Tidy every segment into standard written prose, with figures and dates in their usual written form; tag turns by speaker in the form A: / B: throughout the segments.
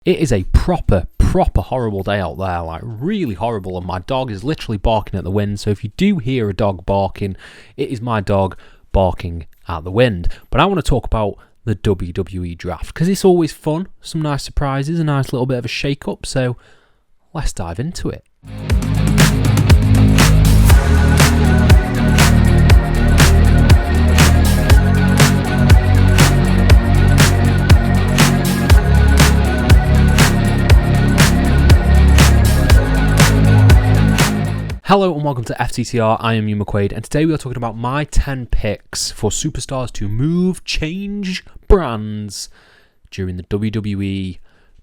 A: It is a proper horrible day out there, like really horrible, and my dog is literally barking at the wind. So if you do hear a dog barking, it is my dog barking at the wind. But I want to talk about the WWE draft because it's always fun, some nice surprises, a nice little bit of a shake-up. So let's dive into it. Hello and welcome to FTTR, I am Hugh McQuaid, and today we are talking about my 10 picks for superstars to move, change brands during the WWE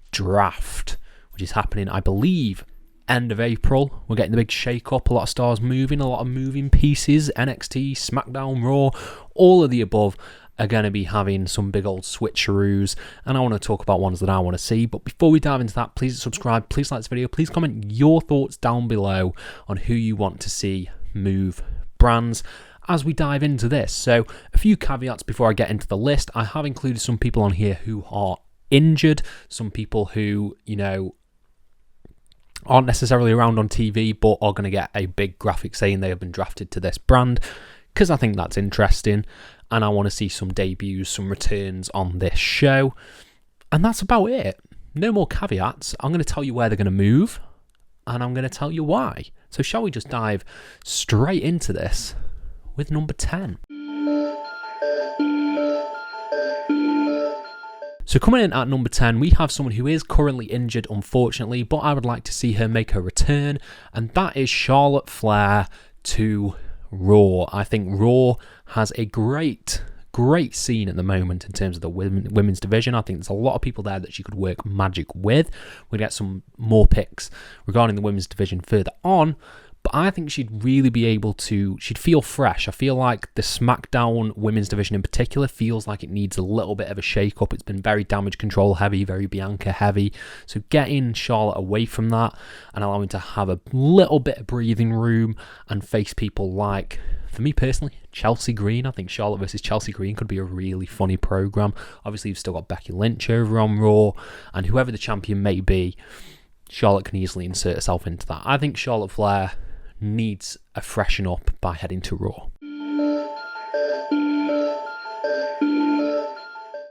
A: draft, which is happening, I believe, end of April. We're getting the big shake-up, a lot of stars moving, a lot of moving pieces, NXT, SmackDown, Raw, all of the above are going to be having some big old switcheroos, and I want to talk about ones that I want to see. But before we dive into that, please subscribe, please like this video, please comment your thoughts down below on who you want to see move brands as we dive into this. So a few caveats before I get into the list. I have included some people on here who are injured, some people who, aren't necessarily around on TV but are going to get a big graphic saying they have been drafted to this brand, because I think that's interesting. And I want to see some debuts, some returns on this show. And that's about it. No more caveats. I'm going to tell you where they're going to move, and I'm going to tell you why. So shall we just dive straight into this with number 10. So coming in at number 10, we have someone who is currently injured, unfortunately, but I would like to see her make her return, and that is Charlotte Flair to Raw. I think Raw has a great scene at the moment in terms of the women's division. I think there's a lot of people there that she could work magic with. We'll get some more picks regarding the women's division further on, but I think she'd really be able to, she'd feel fresh. I feel like the SmackDown women's division in particular feels like it needs a little bit of a shake-up. It's been very damage control heavy, very Bianca heavy. So getting Charlotte away from that and allowing to have a little bit of breathing room and face people like, for me personally, Chelsea Green. I think Charlotte versus Chelsea Green could be a really funny program. Obviously, you've still got Becky Lynch over on Raw, and whoever the champion may be, Charlotte can easily insert herself into that. I think Charlotte Flair needs a freshen up by heading to Raw.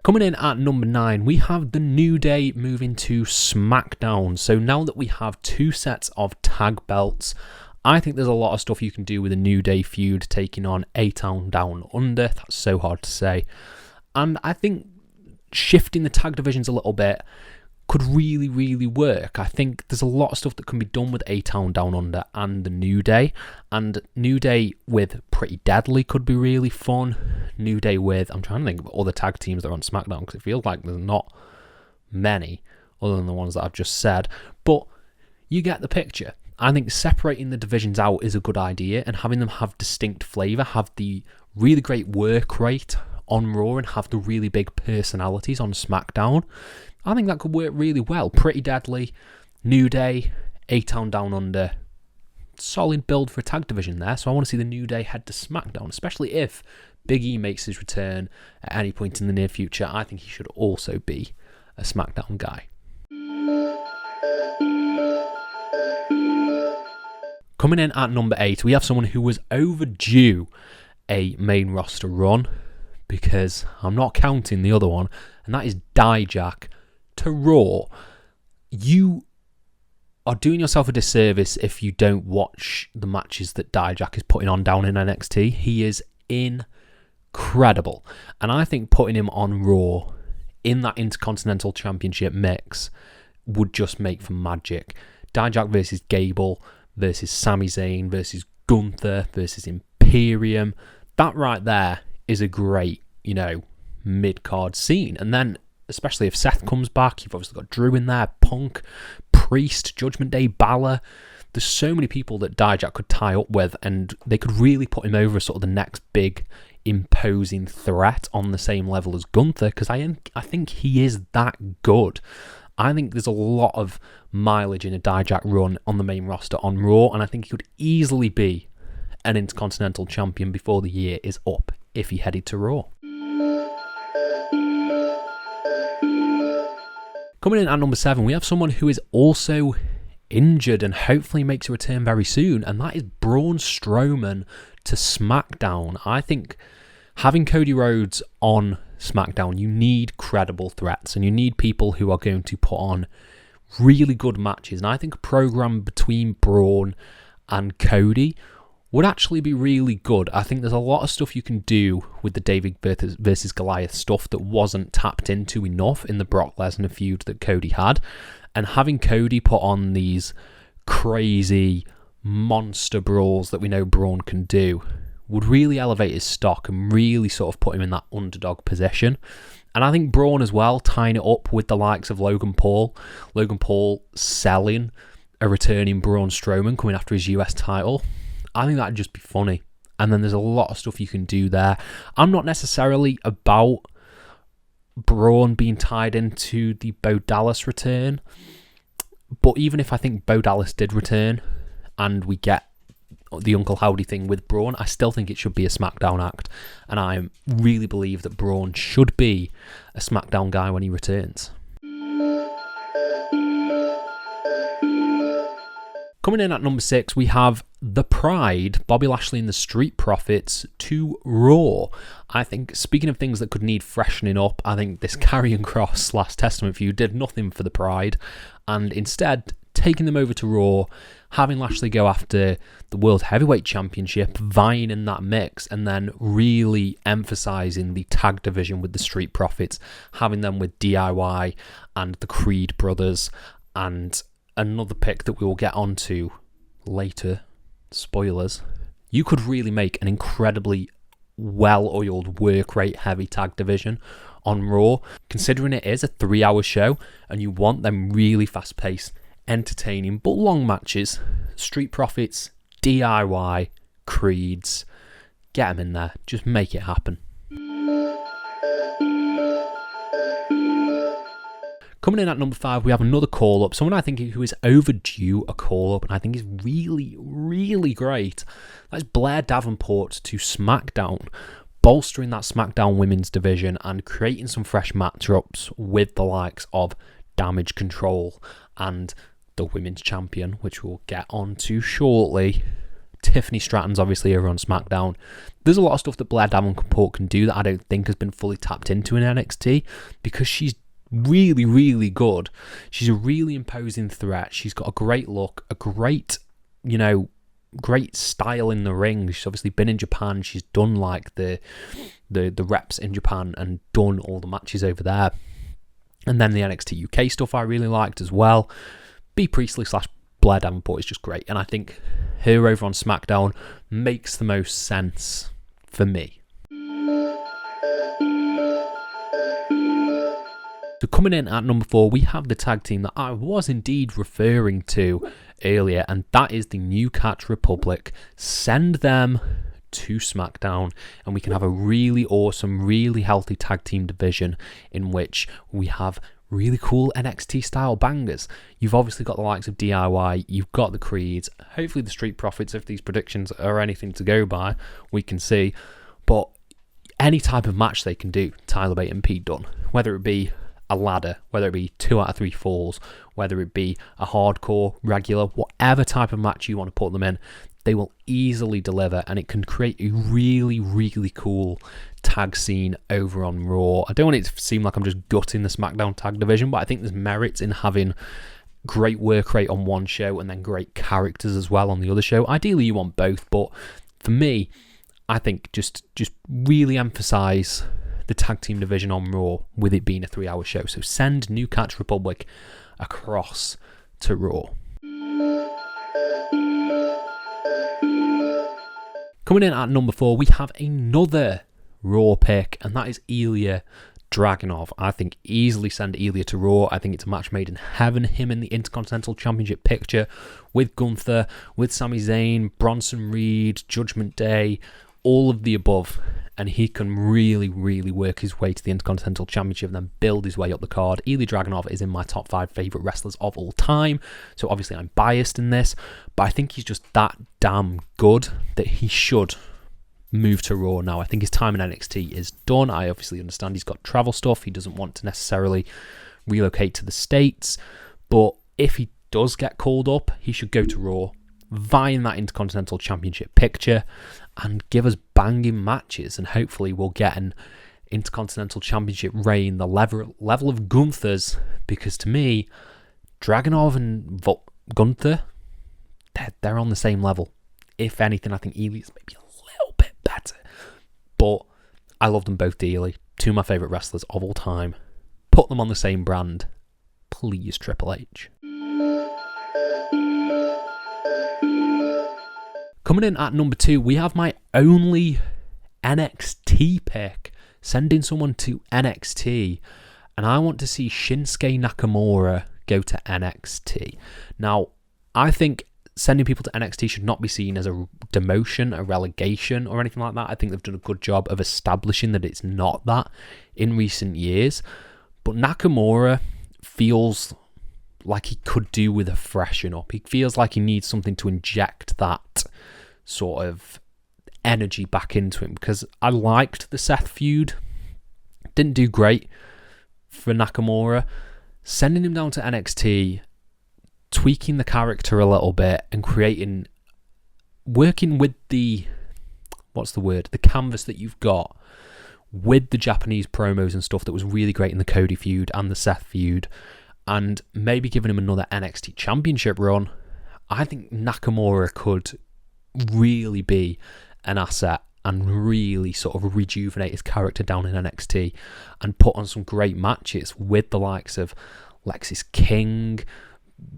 A: Coming in at number 9, we have the New Day moving to SmackDown. So now that we have 2 sets of tag belts, I think there's a lot of stuff you can do with a New Day feud taking on A-Town Down Under. That's so hard to say. And I think shifting the tag divisions a little bit could really work. I think there's a lot of stuff that can be done with A-Town Down Under and the New Day. And New Day with Pretty Deadly could be really fun. New Day with, I'm trying to think of other tag teams that are on SmackDown, because it feels like there's not many other than the ones that I've just said. But you get the picture. I think separating the divisions out is a good idea, and having them have distinct flavour, have the really great work rate on Raw and have the really big personalities on SmackDown. I think that could work really well. Pretty Deadly, New Day, A-Town Down Under. Solid build for a tag division there. So I want to see the New Day head to SmackDown, especially if Big E makes his return at any point in the near future. I think he should also be a SmackDown guy. Coming in at number 8, we have someone who was overdue a main roster run, because I'm not counting the other one, and that is Dijak to Raw. You are doing yourself a disservice if you don't watch the matches that Dijak is putting on down in NXT. He is incredible, and I think putting him on Raw in that Intercontinental Championship mix would just make for magic. Dijak versus Gable versus Sami Zayn versus Gunther versus Imperium. That right there is a great, mid-card scene. And then, especially if Seth comes back, you've obviously got Drew in there, Punk, Priest, Judgment Day, Balor. There's so many people that Dijak could tie up with, and they could really put him over as sort of the next big imposing threat on the same level as Gunther, because I think he is that good. I think there's a lot of mileage in a Dijak run on the main roster on Raw, and I think he could easily be an Intercontinental Champion before the year is up if he headed to Raw. Coming in at number 7, we have someone who is also injured and hopefully makes a return very soon, and that is Braun Strowman to SmackDown. I think having Cody Rhodes on SmackDown, you need credible threats and you need people who are going to put on really good matches. And I think a program between Braun and Cody would actually be really good. I think there's a lot of stuff you can do with the David versus Goliath stuff that wasn't tapped into enough in the Brock Lesnar feud that Cody had. And having Cody put on these crazy monster brawls that we know Braun can do would really elevate his stock and really sort of put him in that underdog position. And I think Braun as well, tying it up with the likes of Logan Paul selling a returning Braun Strowman coming after his US title, I think that'd just be funny. And then there's a lot of stuff you can do there. I'm not necessarily about Braun being tied into the Bo Dallas return, but even if I think Bo Dallas did return and we get the Uncle Howdy thing with Braun, I still think it should be a SmackDown act, and I really believe that Braun should be a SmackDown guy when he returns. Coming in at number 6, we have The Pride, Bobby Lashley and the Street Profits to Raw. I think, speaking of things that could need freshening up, I think this Karrion Kross Last Testament feud did nothing for The Pride, and instead taking them over to Raw, having Lashley go after the World Heavyweight Championship, vying in that mix, and then really emphasising the tag division with the Street Profits, having them with DIY and the Creed brothers, and another pick that we will get onto later, spoilers, you could really make an incredibly well-oiled work rate heavy tag division on Raw, considering it is a 3-hour show and you want them really fast-paced, entertaining but long matches. Street Profits, DIY, Creeds, get them in there, just make it happen. Coming in at number 5, we have another call-up, someone I think who is overdue a call-up, and I think is really, really great. That's Blair Davenport to SmackDown, bolstering that SmackDown women's division and creating some fresh matchups with the likes of Damage Control and the women's champion, which we'll get onto shortly. Tiffany Stratton's obviously over on SmackDown. There's a lot of stuff that Blair Davenport can do that I don't think has been fully tapped into in NXT, because she's really, really good. She's a really imposing threat. She's got a great look, a great, great style in the ring. She's obviously been in Japan. She's done like the reps in Japan and done all the matches over there. And then the NXT UK stuff I really liked as well. B. Priestley / Blair Davenport is just great. And I think her over on SmackDown makes the most sense for me. So coming in at number 4, we have the tag team that I was indeed referring to earlier, and that is the New Catch Republic. Send them to SmackDown, and we can have a really awesome, really healthy tag team division in which we have really cool NXT style bangers. You've obviously got the likes of DIY, you've got the Creeds, hopefully the Street Profits, if these predictions are anything to go by, we can see. But any type of match they can do, Tyler Bate and Pete Dunne, whether it be a ladder, whether it be 2 out of 3 falls, whether it be a hardcore, regular, whatever type of match you want to put them in, they will easily deliver, and it can create a really, really cool tag scene over on Raw. I don't want it to seem like I'm just gutting the SmackDown tag division, but I think there's merit in having great work rate on one show and then great characters as well on the other show. Ideally, you want both, but for me, I think just really emphasize the tag team division on Raw with it being a 3-hour show. So send New Catch Republic across to Raw. Coming in at number 4, we have another Raw pick, and that is Elia Dragonov. I think easily send Elia to Raw. I think it's a match made in heaven. Him in the Intercontinental Championship picture with Gunther, with Sami Zayn, Bronson Reed, Judgment Day, all of the above. And he can really, really work his way to the Intercontinental Championship and then build his way up the card. Elia Dragonov is in my top 5 favourite wrestlers of all time. So obviously I'm biased in this, but I think he's just that damn good that he should move to Raw now. I think his time in NXT is done. I obviously understand he's got travel stuff. He doesn't want to necessarily relocate to the States. But if he does get called up, he should go to Raw, vie in that Intercontinental Championship picture, and give us banging matches. And hopefully we'll get an Intercontinental Championship reign, the level of Gunther's, because to me, Dragonov and Gunther, they're on the same level. If anything, I think Elia's maybe a little bit better. But I love them both dearly. Two of my favourite wrestlers of all time. Put them on the same brand. Please, Triple H. Coming in at number 2, we have my only NXT pick. Sending someone to NXT. And I want to see Shinsuke Nakamura go to NXT. Now, I think sending people to NXT should not be seen as a demotion, a relegation, or anything like that. I think they've done a good job of establishing that it's not that in recent years. But Nakamura feels like he could do with a freshen up. He feels like he needs something to inject that sort of energy back into him, because I liked the Seth feud. Didn't do great for Nakamura. Sending him down to NXT, tweaking the character a little bit and working with the canvas that you've got with the Japanese promos and stuff that was really great in the Cody feud and the Seth feud, and maybe giving him another NXT championship run. I think Nakamura could really be an asset and really sort of rejuvenate his character down in NXT and put on some great matches with the likes of Lexis King.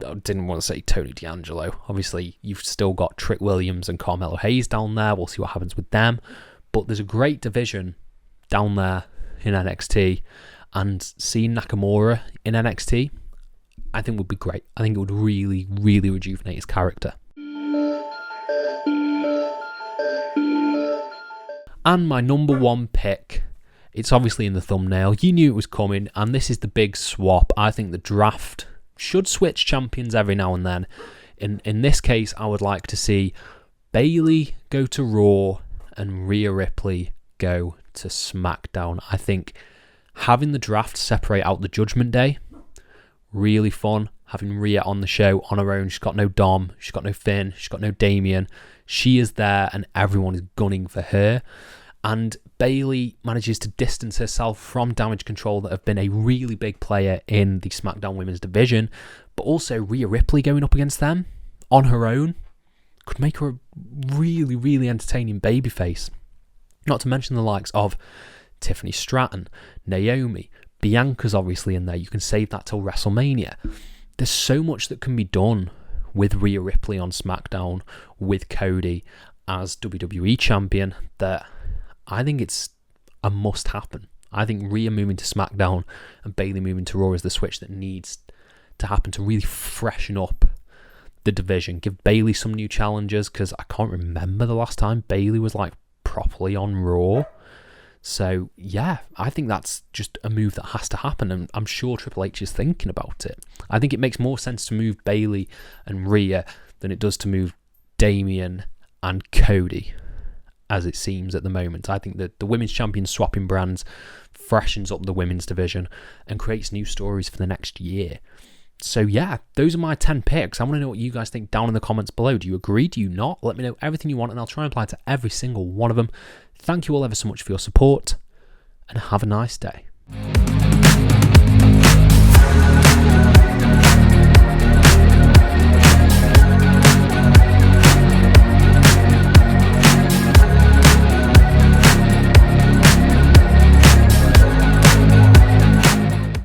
A: I didn't want to say Tony D'Angelo. Obviously, you've still got Trick Williams and Carmelo Hayes down there. We'll see what happens with them. But there's a great division down there in NXT, and seeing Nakamura in NXT, I think would be great. I think it would really, really rejuvenate his character. And my number 1 pick, it's obviously in the thumbnail. You knew it was coming, and this is the big swap. I think the draft should switch champions every now and then. In this case, I would like to see Bayley go to Raw and Rhea Ripley go to SmackDown. I think having the draft separate out the Judgment Day, really fun. Having Rhea on the show on her own. She's got no Dom, she's got no Finn, she's got no Damian. She is there and everyone is gunning for her. And Bayley manages to distance herself from Damage Control, that have been a really big player in the SmackDown Women's division. But also Rhea Ripley going up against them on her own could make her a really, really entertaining babyface. Not to mention the likes of Tiffany Stratton, Naomi, Bianca's obviously in there. You can save that till WrestleMania. There's so much that can be done with Rhea Ripley on SmackDown, with Cody as WWE champion, that I think it's a must happen. I think Rhea moving to SmackDown and Bayley moving to Raw is the switch that needs to happen to really freshen up the division. Give Bayley some new challenges, because I can't remember the last time Bayley was like properly on Raw. So yeah, I think that's just a move that has to happen, and I'm sure Triple H is thinking about it. I think it makes more sense to move Bayley and Rhea than it does to move Damian and Cody, as it seems at the moment. I think that the women's champion swapping brands freshens up the women's division and creates new stories for the next year. So yeah, those are my 10 picks. I want to know what you guys think down in the comments below. Do you agree? Do you not? Let me know everything you want, and I'll try and apply to every single one of them. Thank you all ever so much for your support, and have a nice day.